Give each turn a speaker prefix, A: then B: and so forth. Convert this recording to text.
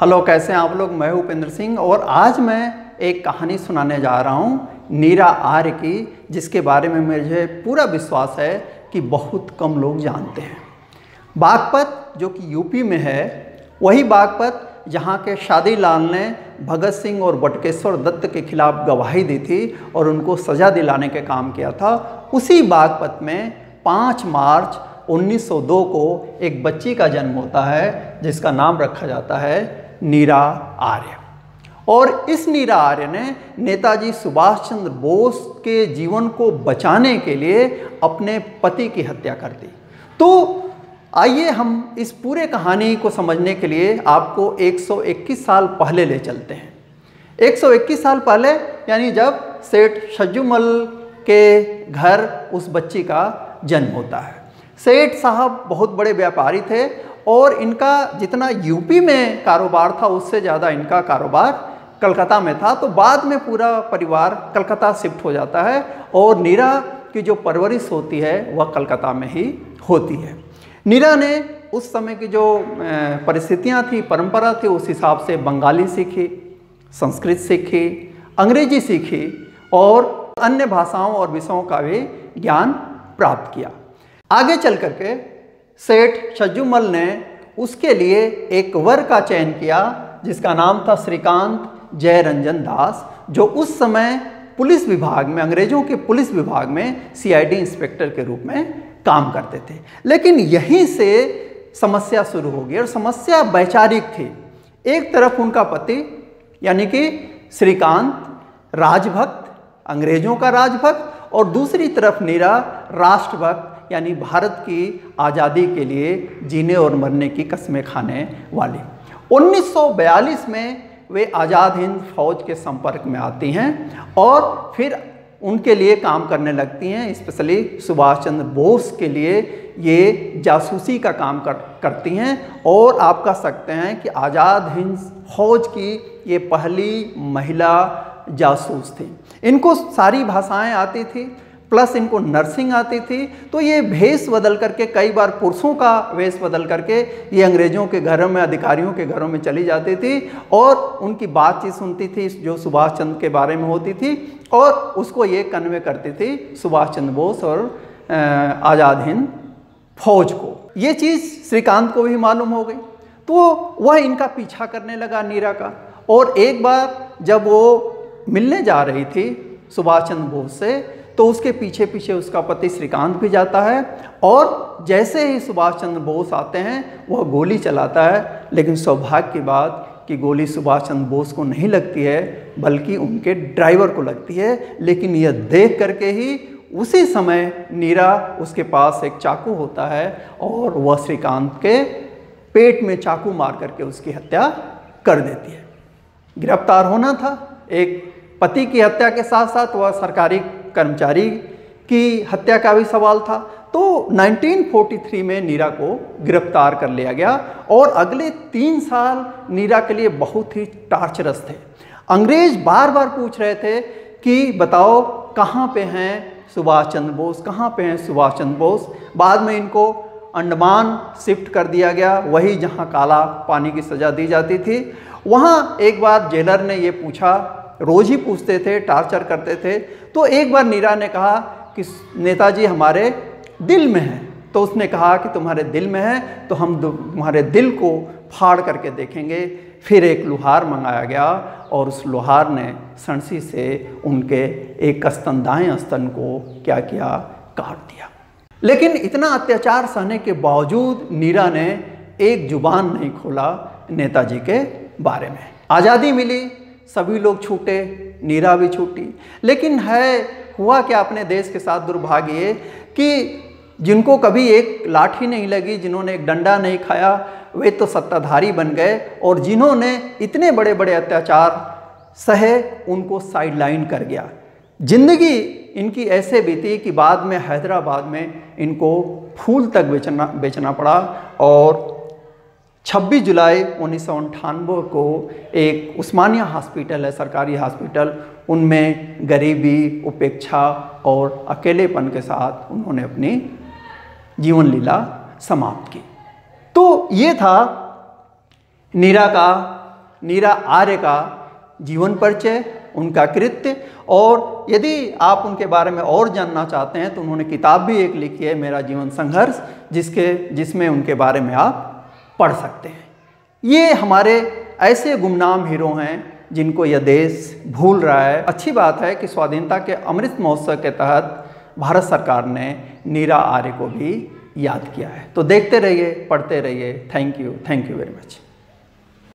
A: Hello, कैसे हैं आप लोग। मैं उपेंद्र सिंह और आज मैं एक कहानी सुनाने जा रहा हूँ नीरा आर्य की, जिसके बारे में मुझे पूरा विश्वास है कि बहुत कम लोग जानते हैं। बागपत जो कि यूपी में है, वही बागपत जहाँ के शादी लाल ने भगत सिंह और बटुकेश्वर दत्त के खिलाफ गवाही दी थी और उनको सज़ा दिलाने का काम किया था। उसी बागपत में 5 मार्च 1902 को एक बच्ची का जन्म होता है जिसका नाम रखा जाता है नीरा आर्य। और इस नीरा आर्य ने नेताजी सुभाष चंद्र बोस के जीवन को बचाने के लिए अपने पति की हत्या कर दी। तो आइए हम इस पूरे कहानी को समझने के लिए आपको 121 साल पहले ले चलते हैं। 121 साल पहले, यानी जब सेठ छज्जूमल के घर उस बच्ची का जन्म होता है। सेठ साहब बहुत बड़े व्यापारी थे और इनका जितना यूपी में कारोबार था उससे ज़्यादा इनका कारोबार कलकत्ता में था। तो बाद में पूरा परिवार कलकत्ता शिफ्ट हो जाता है और नीरा की जो परवरिश होती है वह कलकत्ता में ही होती है। नीरा ने उस समय की जो परिस्थितियाँ थी, परंपरा थी, उस हिसाब से बंगाली सीखी, संस्कृत सीखी, अंग्रेजी सीखी और अन्य भाषाओं और विषयों का भी ज्ञान प्राप्त किया। आगे चल करके सेठ छज्जूमल ने उसके लिए एक वर का चयन किया जिसका नाम था श्रीकांत जयरंजन दास, जो उस समय पुलिस विभाग में, अंग्रेजों के पुलिस विभाग में सीआईडी इंस्पेक्टर के रूप में काम करते थे। लेकिन यहीं से समस्या शुरू हो गई और समस्या वैचारिक थी। एक तरफ उनका पति यानी कि श्रीकांत राजभक्त, अंग्रेजों का राजभक्त, और दूसरी तरफ नीरा राष्ट्रभक्त, यानी भारत की आज़ादी के लिए जीने और मरने की कस्में खाने वाली। 1942 में वे आज़ाद हिंद फौज के संपर्क में आती हैं और फिर उनके लिए काम करने लगती हैं। स्पेशली सुभाष चंद्र बोस के लिए ये जासूसी का काम करती हैं और आप कह सकते हैं कि आज़ाद हिंद फौज की ये पहली महिला जासूस थी। इनको सारी भाषाएं आती थी, प्लस इनको नर्सिंग आती थी। तो ये भेष बदल करके, कई बार पुरुषों का वेश बदल करके ये अंग्रेज़ों के घरों में, अधिकारियों के घरों में चली जाती थी और उनकी बातचीत सुनती थी जो सुभाष चंद्र के बारे में होती थी और उसको ये कन्वे करती थी सुभाष चंद्र बोस और आज़ाद हिंद फौज को। ये चीज़ श्रीकांत को भी मालूम हो गई, तो वह इनका पीछा करने लगा नीरा का। और एक बार जब वो मिलने जा रही थी सुभाष चंद्र बोस से, तो उसके पीछे पीछे उसका पति श्रीकांत भी जाता है और जैसे ही सुभाष चंद्र बोस आते हैं वह गोली चलाता है। लेकिन सौभाग्य की बात कि गोली सुभाष चंद्र बोस को नहीं लगती है बल्कि उनके ड्राइवर को लगती है। लेकिन यह देख करके ही उसी समय नीरा, उसके पास एक चाकू होता है और वह श्रीकांत के पेट में चाकू मार करके उसकी हत्या कर देती है। गिरफ्तार होना था। एक पति की हत्या के साथ साथ वह सरकारी कर्मचारी की हत्या का भी सवाल था। तो 1943 में नीरा को गिरफ्तार कर लिया गया और अगले 3 साल नीरा के लिए बहुत ही टार्चरस थे। अंग्रेज बार बार पूछ रहे थे कि बताओ कहाँ पे हैं सुभाष चंद्र बोस, कहाँ पे हैं सुभाष चंद्र बोस। बाद में इनको अंडमान शिफ्ट कर दिया गया, वही जहाँ काला पानी की सज़ा दी जाती थी। वहाँ एक बार जेलर ने ये पूछा, रोज़ ही पूछते थे, टार्चर करते थे। तो एक बार नीरा ने कहा कि नेताजी हमारे दिल में है। तो उसने कहा कि तुम्हारे दिल में है तो हम तुम्हारे दिल को फाड़ करके देखेंगे। फिर एक लोहार मंगाया गया और उस लोहार ने सणसी से उनके एक स्तन, दाएं स्तन को क्या किया, काट दिया। लेकिन इतना अत्याचार सहने के बावजूद नीरा ने एक जुबान नहीं खोला नेताजी के बारे में। आज़ादी मिली, सभी लोग छूटे, नीरा भी छूटी। लेकिन हुआ क्या अपने देश के साथ दुर्भाग्य कि जिनको कभी एक लाठी नहीं लगी, जिन्होंने एक डंडा नहीं खाया, वे तो सत्ताधारी बन गए और जिन्होंने इतने बड़े बड़े अत्याचार सहे उनको साइडलाइन कर गया। जिंदगी इनकी ऐसे बीती कि बाद में हैदराबाद में इनको फूल तक बेचना पड़ा और 26 जुलाई 1998 को एक उस्मानिया हॉस्पिटल है, सरकारी हॉस्पिटल, उनमें गरीबी, उपेक्षा और अकेलेपन के साथ उन्होंने अपनी जीवन लीला समाप्त की। तो ये था नीरा का नीरा आर्य का जीवन परिचय, उनका कृत्य, और यदि आप उनके बारे में और जानना चाहते हैं तो उन्होंने किताब भी एक लिखी है, मेरा जीवन संघर्ष, जिसमें उनके बारे में आप पढ़ सकते हैं। ये हमारे ऐसे गुमनाम हीरो हैं जिनको यह देश भूल रहा है। अच्छी बात है कि स्वाधीनता के अमृत महोत्सव के तहत भारत सरकार ने नीरा आर्य को भी याद किया है। तो देखते रहिए, पढ़ते रहिए। Thank you very much.